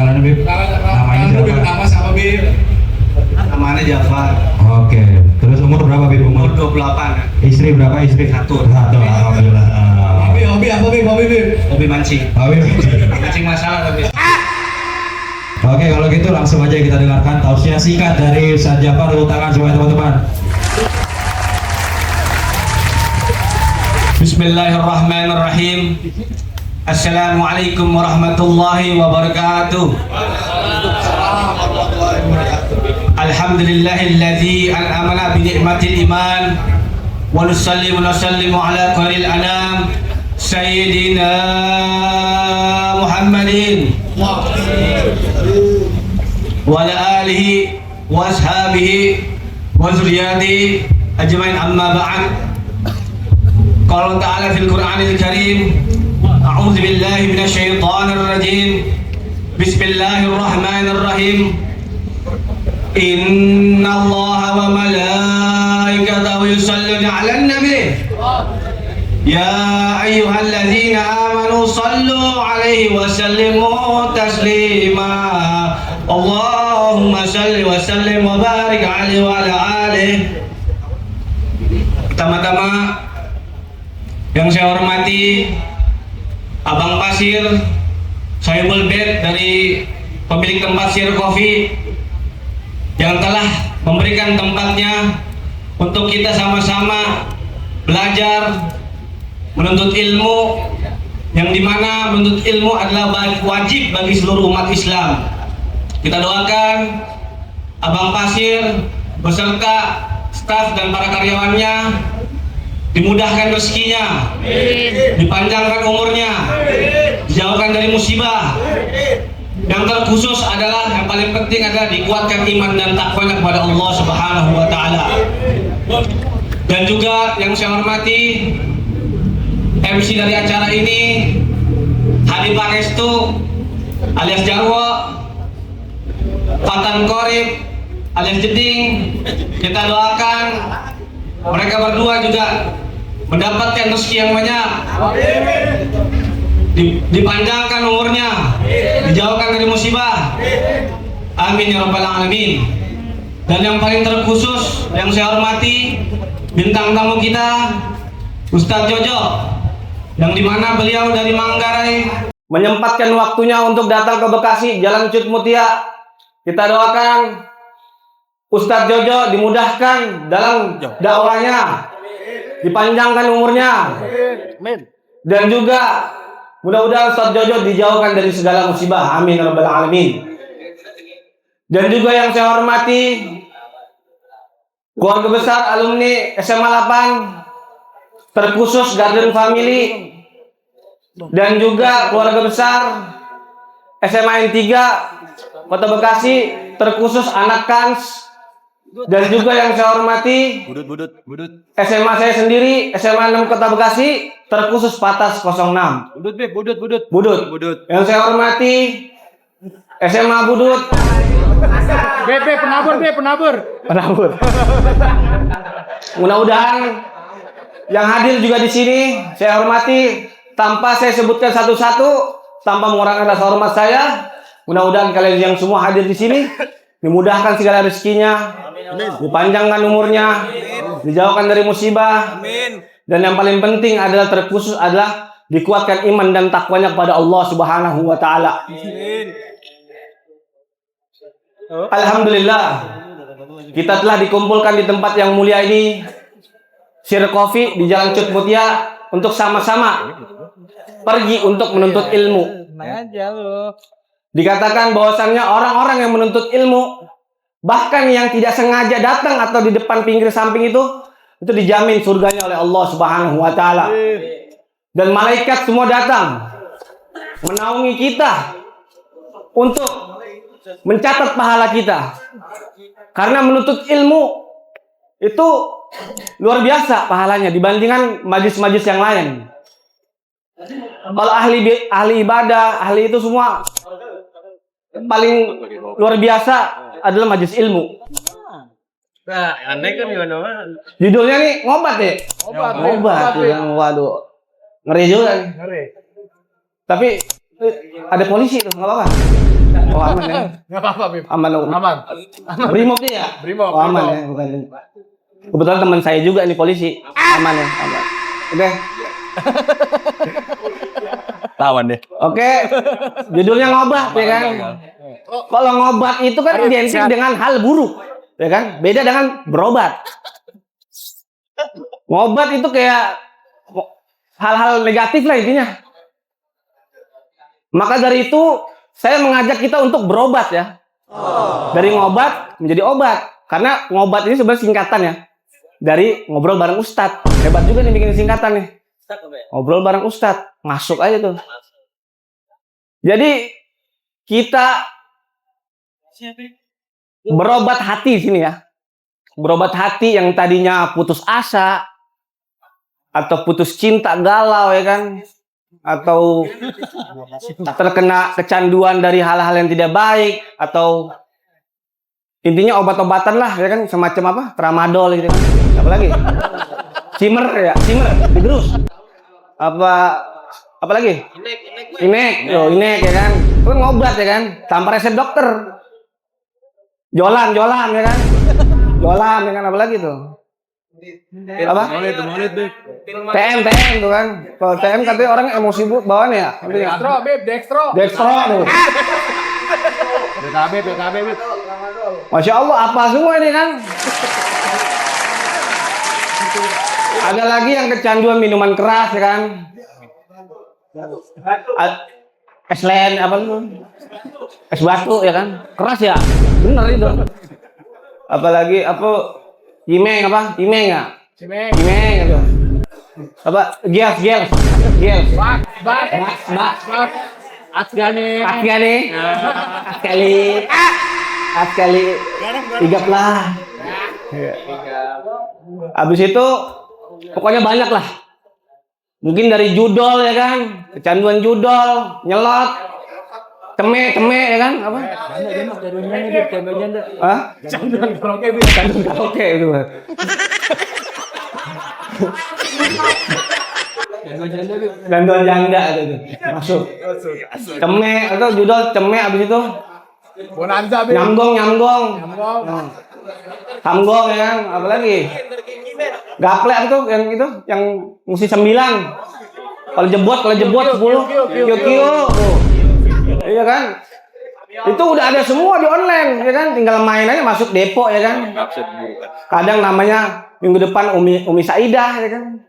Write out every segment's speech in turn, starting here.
panggilannya Bib? Namanya siapa? Nama siapa Bib? Namanya Jafar. Oke. Terus umur berapa Bib? Umur 28. Istri berapa istri? Satu. Alhamdulillah. Hobi apa Bib? Hobi Bib? Hobi mancing. Mancing masalah tapi. Oke, kalau gitu langsung aja kita dengarkan tausiah singkat dari Ustaz Jafar. Tepuk tangan semua teman-teman. Bismillahirrahmanirrahim. Assalamualaikum warahmatullahi wabarakatuh. Alhamdulillahilladzi an'amana bi ni'matil iman wa nusalli wa nusallimu ala khairil anam sayyidina Muhammadin wa ala alihi wa ashabihi wa zurriyyatihi ajmain, amma ba'd. Qala ta'ala fil Qur'anil Karim, a'udzu billahi minasy syaithanir rajim. Bismillahirrahmanirrahim. Innallaha wa malaikatahu yusholluna 'alan nabi. Ya ayyuhalladzina amanu shallu 'alaihi wa sallimu taslima. Allahumma shalli wa sallim wa barik 'alaihi wa ala alihi. Pertama-tama yang saya hormati Abang Pasir, Sohibul Bed dari pemilik tempat Sir Coffee yang telah memberikan tempatnya untuk kita sama-sama belajar menuntut ilmu, yang dimana menuntut ilmu adalah wajib bagi seluruh umat Islam. Kita doakan Abang Pasir beserta staf dan para karyawannya dimudahkan rezekinya, dipanjangkan umurnya, dijauhkan dari musibah. Yang terkhusus adalah, yang paling penting adalah dikuatkan iman dan takwanya kepada Allah Subhanahu wa taala. Dan juga yang saya hormati MC dari acara ini, Hadi Pakestu alias Jarwo, Fatan Korib alias Jeding. Kita doakan mereka berdua juga mendapatkan rezeki yang banyak, dipanjangkan umurnya, dijauhkan dari musibah. Amin ya rabbal alamin. Dan yang paling terkhusus yang saya hormati bintang tamu kita Ustadz Jojo, yang dimana beliau dari Manggarai menyempatkan waktunya untuk datang ke Bekasi, Jalan Cut Mutia. Kita doakan Ustadz Jojo dimudahkan dalam dakwahnya, dipanjangkan umurnya, dan juga mudah-mudahan Ustadz Jojo dijauhkan dari segala musibah. Amin ya rabbal alamin. Dan juga yang saya hormati keluarga besar alumni SMA 8 terkhusus Garden Family, dan juga keluarga besar SMA N3 Kota Bekasi terkhusus anak Kans. Dan juga yang saya hormati SMA saya sendiri, SMA 6 Kota Bekasi terkhusus Patas 06. Budut. Yang saya hormati SMA Budut. Penabur. Mudah-mudahan yang hadir juga di sini saya hormati tanpa saya sebutkan satu-satu, tanpa mengurangi rasa hormat saya. Mudah-mudahan kalian yang semua hadir di sini dimudahkan segala rezekinya, dipanjangkan umurnya, dijauhkan dari musibah. Dan yang paling penting adalah terkhusus adalah dikuatkan iman dan takwanya kepada Allah Subhanahu wa taala. Alhamdulillah, kita telah dikumpulkan di tempat yang mulia ini, Sir Coffee di Jalan Cut Mutia, untuk sama-sama pergi untuk menuntut ilmu. Dikatakan bahwasannya orang-orang yang menuntut ilmu, bahkan yang tidak sengaja datang atau di depan pinggir samping itu dijamin surganya oleh Allah Subhanahu wa taala. Dan malaikat semua datang menaungi kita untuk mencatat pahala kita. Karena menuntut ilmu itu luar biasa pahalanya dibandingkan majlis-majlis yang lain. Kalau ahli ibadah, ahli itu semua paling luar biasa adalah majlis ilmu. Nah, aneh kan gimana? Judulnya nih ngobat ya? Ngobat. Waduh. Ngeri juga. Ngeri. Tapi ada polisi tuh, nggak apa-apa. Oh aman ya. Nggak apa-apa, Bib. Aman. Aman. Brimob dia ya? Brimob, Oh, aman Brimob. ya, bukan. Kebetulan teman saya juga nih polisi. Aman ya, aman. Oke. Tawan deh. Oke. Judulnya ngobat ya kan. Kalau ngobat itu kan identik dengan hal buruk, ya kan? Beda dengan berobat. Ngobat itu kayak hal-hal negatif lah intinya. Maka dari itu saya mengajak kita untuk berobat ya. Dari ngobat menjadi obat. Karena ngobat ini sebenarnya singkatan ya. Dari ngobrol bareng Ustadz. Hebat juga nih bikin singkatan nih. Ngobrol bareng Ustadz. Masuk aja tuh. Jadi kita berobat hati sini ya. Berobat hati yang tadinya putus asa atau putus cinta galau ya kan, atau terkena kecanduan dari hal-hal yang tidak baik, atau intinya obat-obatan lah ya kan, semacam apa, tramadol gitu kan, apa lagi, cimer ya, cimer, digerus, apa lagi, inek ya kan, itu kan ngobat ya kan, tanpa resep dokter, jolan ya kan, apa lagi tuh. Apa? Monet, Bib. TM tuh kan. Kalau TM katanya orang emosi bawaan ya. Dextro, Bib, Dextro. Dextro tuh. BKB, Bib. Masya Allah, apa semua ini kan? Ada lagi yang kecanduan minuman keras ya kan? Es apa tuh? Es batu ya kan? Keras ya? Bener itu. Apalagi apa? Imeng apa? Imeng ya? Cimeng. Imeng itu. Apa? Gels. Bak. Asgane. Askali. Igap lah. Abis itu pokoknya banyak lah. Mungkin dari judol ya kan, kecanduan judol, nyelot, teme ya kan, apa? Hah? Canduan karaoke, Bib. Canduan karaoke itu. Canduan janda itu. Masuk. Teme atau judol teme abis itu Bonanza, Bib. nyamgong. Nyamgong. Hamgong ya kan, apa lagi? Gaplek itu yang mesti 9. Kalau jebot 10. Kio. Iya kan? Itu udah ada semua di online ya kan, tinggal main aja masuk Depok ya kan. Kadang namanya minggu depan Umi Saidah ya kan.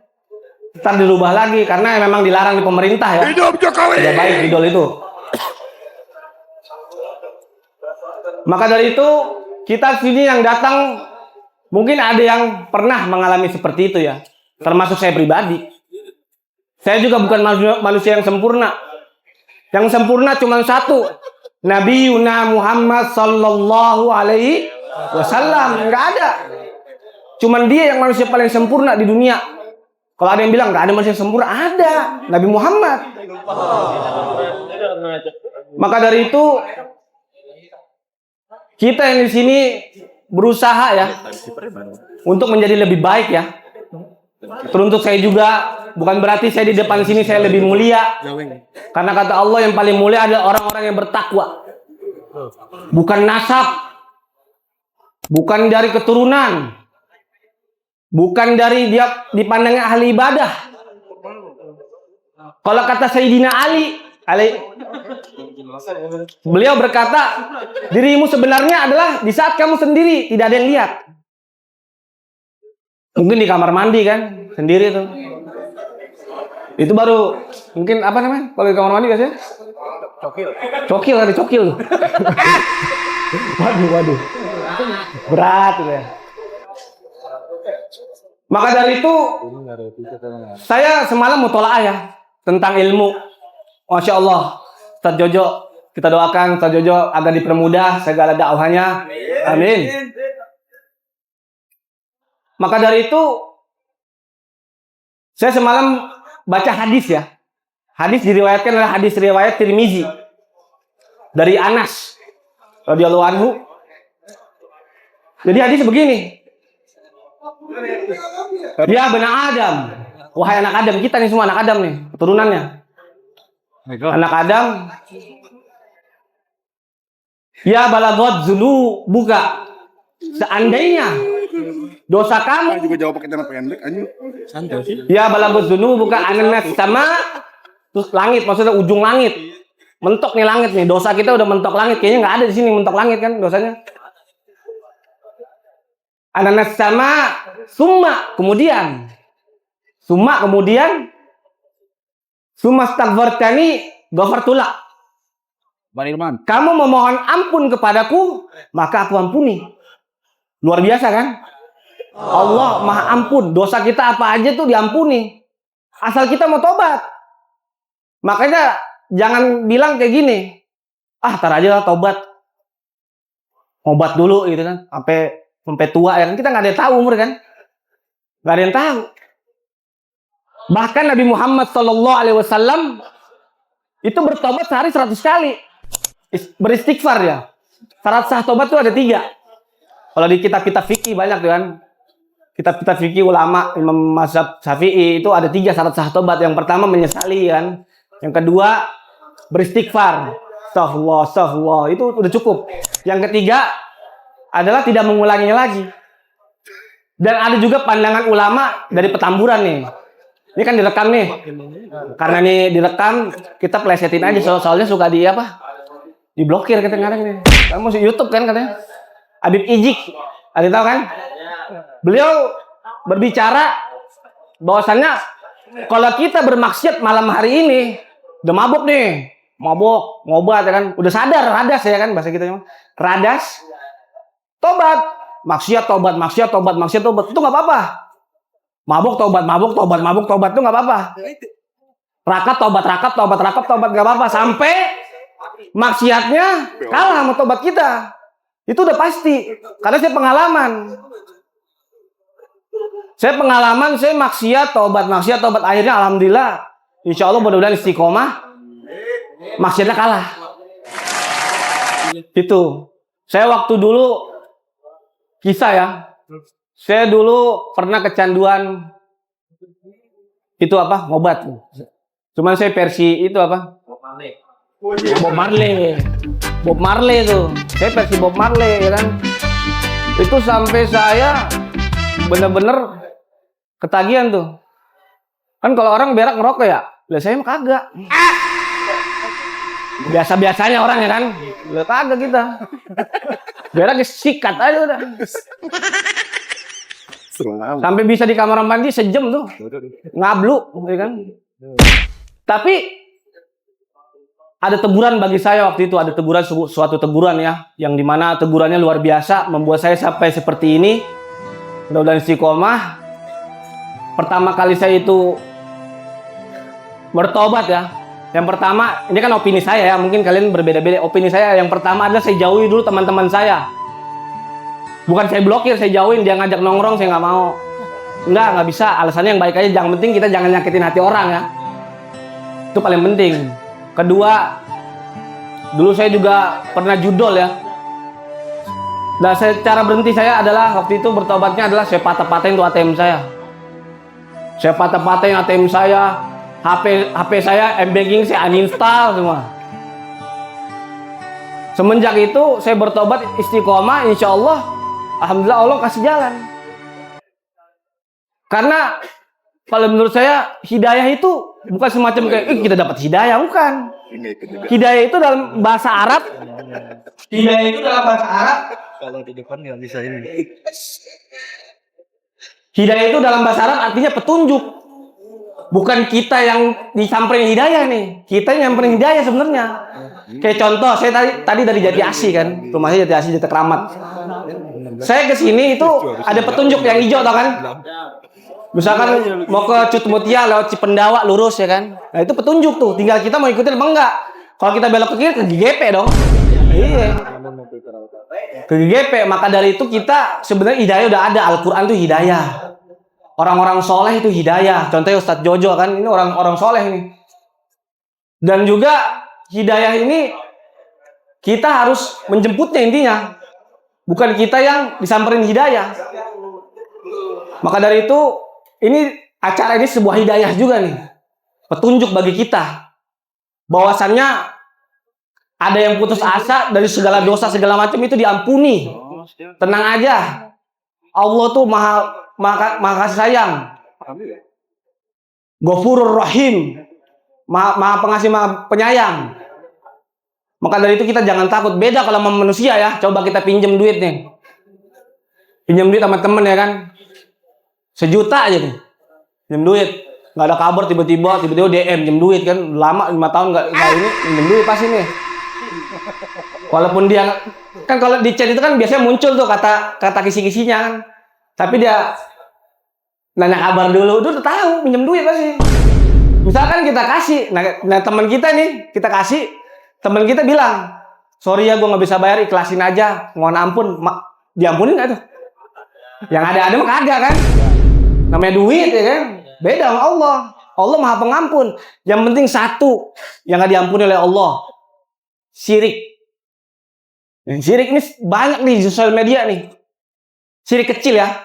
Ntar dirubah lagi karena memang dilarang di pemerintah ya. Hidup Jokowi. Tidak baik idol itu. Maka dari itu kita sini yang datang mungkin ada yang pernah mengalami seperti itu ya. Termasuk saya pribadi. Saya juga bukan manusia yang sempurna. Yang sempurna cuma satu. Nabi Yuna Muhammad Sallallahu Alaihi Wasallam. Nggak ada. Cuman dia yang manusia paling sempurna di dunia. Kalau ada yang bilang nggak ada manusia yang sempurna, ada. Nabi Muhammad. Maka dari itu kita yang di sini berusaha ya untuk menjadi lebih baik ya. Teruntuk saya juga, bukan berarti saya di depan sini saya lebih mulia. Karena kata Allah yang paling mulia adalah orang-orang yang bertakwa. Bukan nasab, bukan dari keturunan, bukan dari dia dipandangnya ahli ibadah. Kalau kata Sayyidina Ali, beliau berkata, dirimu sebenarnya adalah di saat kamu sendiri, tidak ada yang lihat. Mungkin di kamar mandi kan, sendiri tuh. Itu baru, mungkin apa namanya, kalau di kamar mandi biasanya? Cokil. Waduh. Berat tuh ya. Maka dari itu, saya semalam mutolaah ya, tentang ilmu. Masya Allah, Ustaz Jojo, kita doakan Ustaz Jojo agar dipermudah segala dakwahnya. Amin. Maka dari itu, saya semalam baca hadis ya. Hadis diriwayatkan adalah hadis riwayat Tirmizi dari Anas radhiyallahu anhu. Jadi hadis begini. Ya benar Adam, wahai anak Adam, kita nih semua anak Adam nih, keturunannya. Anak Adam, Ya balagot zulu buka. Seandainya dosa kamu juga jawab pakai nama pendek anjing. ya balagot zulu buka ananas sama terus langit, maksudnya ujung langit. Mentok nih langit nih. Dosa kita udah mentok langit. Kayaknya nggak ada di sini mentok langit kan dosanya. Ananas sama summa kemudian summa staghfartani ghafartulak. Bang Irman. Kamu memohon ampun kepadaku, maka aku ampuni. Luar biasa kan? Allah Maha Ampun. Dosa kita apa aja tuh diampuni. Asal kita mau tobat. Makanya jangan bilang kayak gini. Ah, tar aja lah tobat. Obat dulu gitu kan. Sampai tua ya kan. Kita nggak ada yang tahu umur kan. Nggak ada yang tahu. Bahkan Nabi Muhammad SAW itu bertobat sehari 100 kali. Beristighfar ya. Syarat sah tobat itu ada 3. Kalau di kitab-kitab fikih banyak tuh kan. Kitab-kitab fikih ulama Imam Mazhab Syafi'i itu ada 3 syarat sah tobat. Yang pertama menyesali kan. Yang kedua beristighfar. Astagfirullah. Itu udah cukup. Yang ketiga adalah tidak mengulanginya lagi. Dan ada juga pandangan ulama dari Petamburan nih. Ini kan direkam nih. Karena nih direkam, kita plesetin aja soalnya suka diblokir kadang-kadang nih. Kamu YouTube kan katanya. Habib Ijik, ada tahu kan? Beliau berbicara bahwasannya kalau kita bermaksiat malam hari ini, udah mabuk nih, ngobat ya kan, udah sadar, radas ya kan bahasa kita radas, tobat, maksiat tobat, itu nggak apa-apa. Mabuk tobat itu nggak apa-apa. Rakat tobat nggak apa-apa sampai maksiatnya kalah sama tobat kita. Itu udah pasti. Karena saya pengalaman, saya maksiat tobat. Akhirnya alhamdulillah, insya Allah mudah-mudahan istiqomah, maksiatnya kalah. Itu. Saya waktu dulu, kisah ya. Saya dulu pernah kecanduan, itu ngobat. Cuman saya versi itu Bob Marley tuh. Saya versi Bob Marley ya kan. Itu sampai saya bener-bener ketagihan tuh. Kan kalau orang berak ngerokok ya, lah saya mah kagak. Biasa-biasanya orang ya kan. Lah kagak kita. Berak sikat aja udah. Sampai bisa di kamar mandi sejam tuh. Ngablu ya kan. Tapi ada teguran bagi saya waktu itu, ada teguran, suatu teguran ya, yang dimana tegurannya luar biasa, membuat saya sampai seperti ini. Mudah-mudahan istiqomah. Pertama kali saya itu bertobat ya. Yang pertama, ini kan opini saya ya, mungkin kalian berbeda-beda. Opini saya yang pertama adalah saya jauhi dulu teman-teman saya. Bukan saya blokir, saya jauhin, dia ngajak nongkrong, saya nggak mau. Nggak bisa, alasannya yang baik aja, yang penting kita jangan nyakitin hati orang ya. Itu paling penting. Kedua, dulu saya juga pernah judol ya. Nah, cara berhenti saya adalah waktu itu bertobatnya adalah saya patah-patahin tuh ATM saya. Saya patah-patahin ATM saya, HP saya, M-banking saya uninstall semua. Semenjak itu saya bertobat istiqomah, insya Allah, alhamdulillah Allah kasih jalan. Karena kalau menurut saya hidayah itu bukan semacam kayak kita dapat hidayah, bukan. Hidayah itu dalam bahasa Arab. Kalau di depan nggak bisa ini. Hidayah itu dalam bahasa Arab artinya petunjuk. Bukan kita yang disamperin hidayah nih. Kita yang nyamperin hidayah sebenarnya. Kayak contoh, saya tadi dari Jati Asih kan. Rumahnya Jati Asih, Jati Keramat. Saya ke sini itu ada petunjuk yang hijau tau kan? Misalkan mau ke Cut Mutia lewat Cipendawa lurus ya kan. Nah itu petunjuk tuh. Tinggal kita mau ikutin apa enggak. Kalau kita belok ke kiri ke GGP dong. Iya. Ke GGP. Maka dari itu kita sebenarnya hidayah udah ada. Al-Quran tuh hidayah. Orang-orang soleh itu hidayah. Contohnya Ustadz Jojo kan. Ini orang-orang soleh nih. Dan juga hidayah ini kita harus menjemputnya intinya. Bukan kita yang disamperin hidayah. Maka dari itu ini acara ini sebuah hidayah juga nih. Petunjuk bagi kita. Bahwasannya Ada yang putus asa dari segala dosa segala macam itu diampuni. Tenang aja. Allah tuh maha kasih sayang. Ghafurur Rahim. Maha pengasih, maha penyayang. Maka dari itu kita jangan takut. Beda kalau sama manusia ya. Coba kita pinjam duit nih. Pinjam duit sama temen ya kan. 1 juta aja nih. Pinjam duit. Nggak ada kabar tiba-tiba DM pinjam duit kan. Lama 5 tahun nggak ini pinjam duit pasti nih. Walaupun dia kan kalau di chat itu kan biasanya muncul tuh kata kisi-kisinya kan. Tapi dia nanya kabar dulu. Dia udah tahu pinjam duit pasti. Misalkan kita kasih, nah teman kita nih, kita kasih, teman kita bilang, sorry ya gue nggak bisa bayar, ikhlasin aja, mohon ampun, diampunin nggak tuh? Yang ada mah kagak kan? Namanya duit ya kan? Beda sama Allah. Allah maha pengampun. Yang penting satu yang nggak diampuni oleh Allah, syirik. Syirik ini banyak nih di sosial media nih. Syirik kecil ya.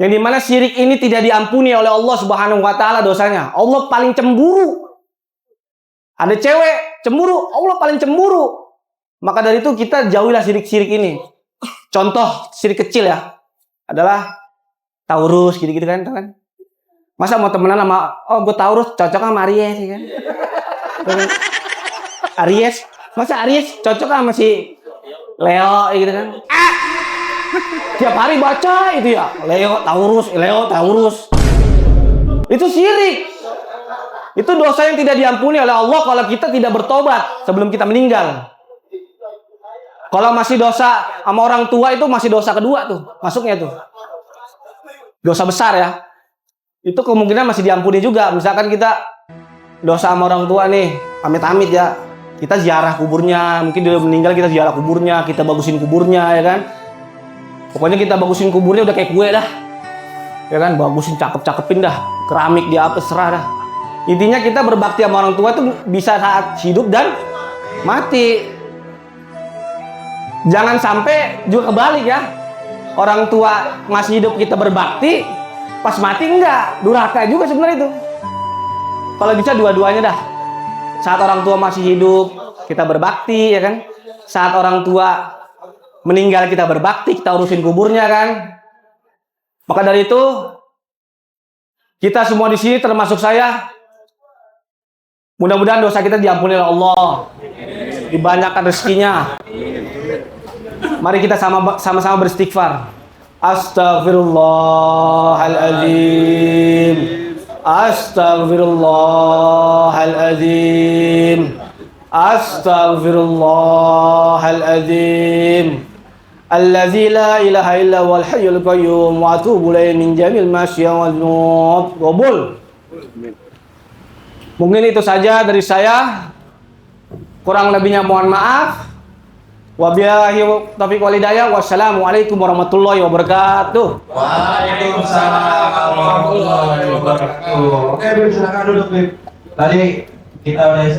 Yang dimana syirik ini tidak diampuni oleh Allah Subhanahu wa Ta'ala dosanya. Allah paling cemburu. Ada cewek cemburu, Allah paling cemburu. Maka dari itu kita jauhilah syirik-syirik ini. Contoh syirik kecil ya adalah Taurus gitu-gitu kan, Masa mau temenan sama gue Taurus cocok sama Aries kan? Aries, masa Aries cocok sama si Leo gitu kan? Tiap hari baca itu ya, Leo Taurus. Itu syirik. Itu dosa yang tidak diampuni oleh Allah kalau kita tidak bertobat sebelum kita meninggal. Kalau masih dosa sama orang tua itu masih dosa kedua tuh, masuknya tuh. Dosa besar ya. Itu kemungkinan masih diampuni juga. Misalkan kita dosa sama orang tua nih, amit-amit ya. Kita ziarah kuburnya, mungkin dia meninggal kita ziarah kuburnya, kita bagusin kuburnya ya kan. Pokoknya kita bagusin kuburnya udah kayak kue dah. Ya kan, bagusin cakep-cakepin dah. Keramik di apa serah dah. Intinya kita berbakti sama orang tua itu bisa saat hidup dan mati. Jangan sampai juga kebalik ya. Orang tua masih hidup kita berbakti, pas mati enggak. Durhaka juga sebenarnya itu. Kalau bisa dua-duanya dah. Saat orang tua masih hidup, kita berbakti ya kan. Saat orang tua meninggal kita berbakti, kita urusin kuburnya kan. Maka dari itu kita semua di sini termasuk saya, mudah-mudahan dosa kita diampuni oleh Allah, dibanyakan rezekinya. Mari kita sama-sama beristighfar. Astaghfirullahaladzim. Astaghfirullahaladzim. Astaghfirullahaladzim. Allazi la ilaha illa wal hayyul qayyum wa atubu ilaihi min jamil masya wal dzunub. Qabul. Mungkin itu saja dari saya. Kurang lebihnya mohon maaf. Wabillahi taufiq wal hidayah. Wassalamualaikum warahmatullahi wabarakatuh. Waalaikumsalam warahmatullahi wabarakatuh. Oke, Bib, silakan duduk, Bib. Tadi kita udah